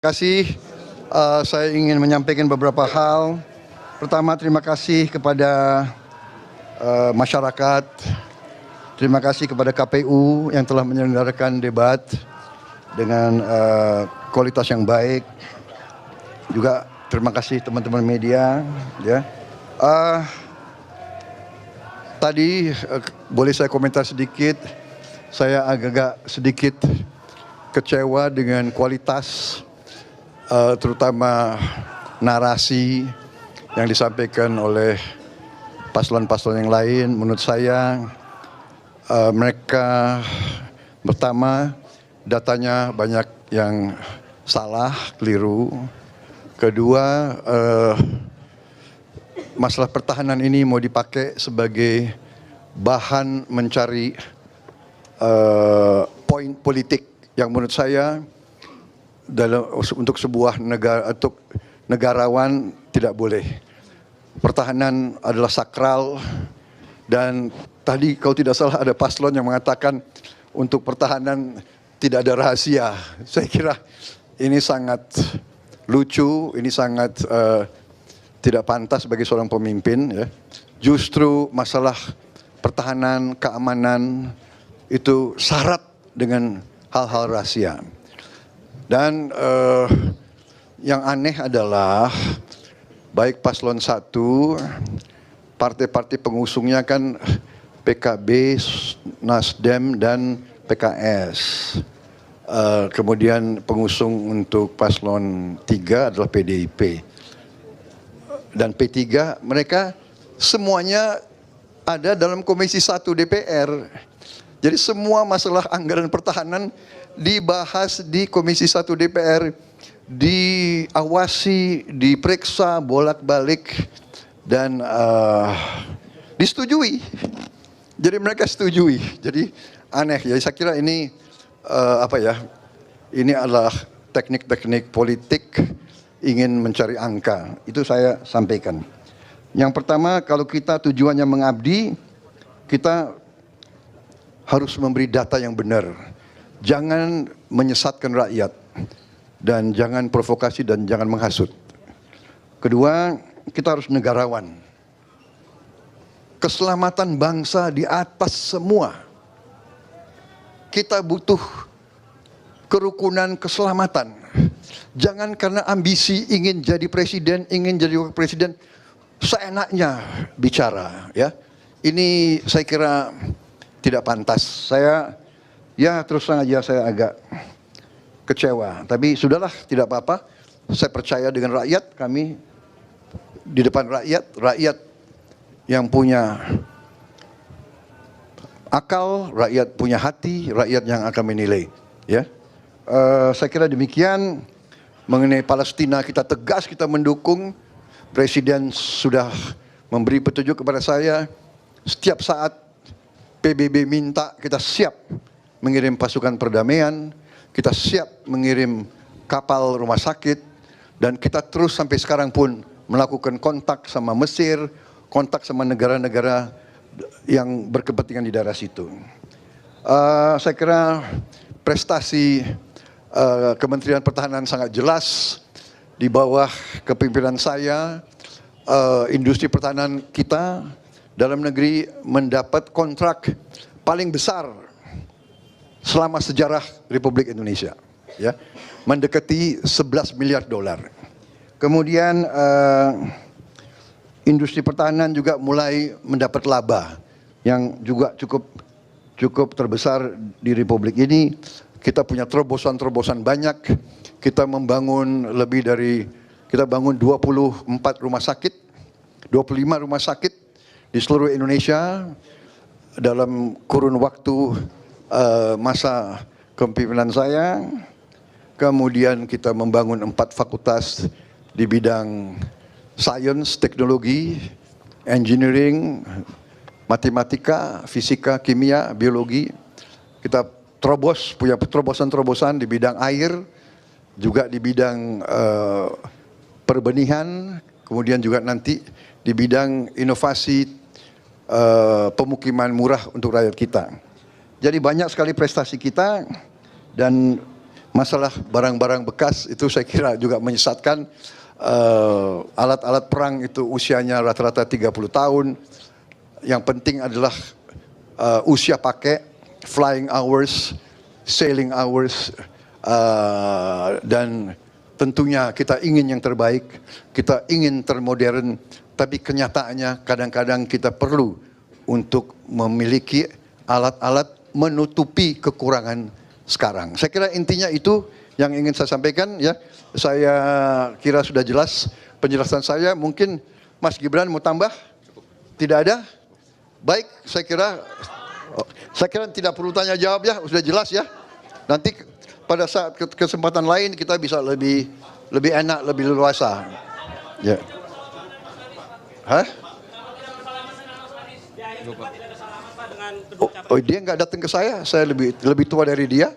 kasih. Saya ingin menyampaikan beberapa hal. Pertama, terima kasih kepada masyarakat. Terima kasih kepada KPU yang telah menyelenggarakan debat dengan kualitas yang baik. Juga terima kasih teman-teman media. Ya. Tadi boleh saya komentar sedikit. Saya agak sedikit kecewa dengan kualitas, terutama narasi yang disampaikan oleh paslon-paslon yang lain. Menurut saya mereka pertama datanya banyak yang salah, keliru. Kedua, masalah pertahanan ini mau dipakai sebagai bahan mencari poin politik yang menurut saya untuk sebuah negara, untuk negarawan tidak boleh. Pertahanan adalah sakral, dan tadi kalau tidak salah ada paslon yang mengatakan untuk pertahanan tidak ada rahasia. Saya kira ini sangat lucu, ini sangat tidak pantas bagi seorang pemimpin. Ya. Justru masalah pertahanan, keamanan itu syarat dengan hal-hal rahasia. Dan yang aneh adalah baik paslon 1, partai-partai pengusungnya kan PKB, Nasdem, dan PKS. Kemudian pengusung untuk paslon 3 adalah PDIP. Dan P3, mereka semuanya ada dalam Komisi 1 DPR. Jadi semua masalah anggaran pertahanan dibahas di Komisi 1 DPR, diawasi, diperiksa bolak-balik, dan disetujui. Jadi mereka setujui. Jadi aneh. Jadi saya kira ini ini adalah teknik-teknik politik ingin mencari angka. Itu saya sampaikan. Yang pertama, kalau kita tujuannya mengabdi, kita harus memberi data yang benar. Jangan menyesatkan rakyat, dan jangan provokasi, dan jangan menghasut. Kedua, kita harus negarawan. Keselamatan bangsa di atas semua. Kita butuh kerukunan keselamatan. Jangan karena ambisi ingin jadi presiden, ingin jadi wakil presiden, seenaknya bicara. Ya, ini saya kira tidak pantas. Saya terus terang aja saya agak kecewa. Tapi sudahlah, tidak apa-apa. Saya percaya dengan rakyat, kami di depan rakyat yang punya akal, rakyat punya hati, rakyat yang akan menilai. Ya, saya kira demikian. Mengenai Palestina, kita tegas, kita mendukung. Presiden sudah memberi petunjuk kepada saya. Setiap saat PBB minta, kita siap mengirim pasukan perdamaian, kita siap mengirim kapal rumah sakit, dan kita terus sampai sekarang pun melakukan kontak sama Mesir, kontak sama negara-negara yang berkepentingan di daerah situ. Saya kira prestasi Kementerian Pertahanan sangat jelas. Di bawah kepemimpinan saya, industri pertahanan kita dalam negeri mendapat kontrak paling besar selama sejarah Republik Indonesia, ya, mendekati 11 miliar dolar. Kemudian industri pertahanan juga mulai mendapat laba yang juga cukup terbesar di Republik ini. Kita punya terobosan-terobosan banyak. Kita membangun kita bangun 24 rumah sakit, 25 rumah sakit di seluruh Indonesia dalam kurun waktu masa kepemimpinan saya. Kemudian kita membangun 4 fakultas di bidang sains, teknologi, engineering, matematika, fisika, kimia, biologi. Kita punya terobosan-terobosan di bidang air, juga di bidang perbenihan, kemudian juga nanti di bidang inovasi pemukiman murah untuk rakyat kita. Jadi banyak sekali prestasi kita, dan masalah barang-barang bekas itu saya kira juga menyesatkan. Alat-alat perang itu usianya rata-rata 30 tahun. Yang penting adalah usia pakai, flying hours, sailing hours, dan tentunya kita ingin yang terbaik, kita ingin termodern, tapi kenyataannya kadang-kadang kita perlu untuk memiliki alat-alat menutupi kekurangan sekarang. Saya kira intinya itu yang ingin saya sampaikan ya. Saya kira sudah jelas penjelasan saya. Mungkin Mas Gibran mau tambah? Tidak ada? Baik, saya kira tidak perlu tanya jawab ya, sudah jelas ya. Nanti pada saat kesempatan lain kita bisa lebih enak, lebih leluasa. Ya. Hah? Oh, dia nggak datang ke saya lebih tua dari dia.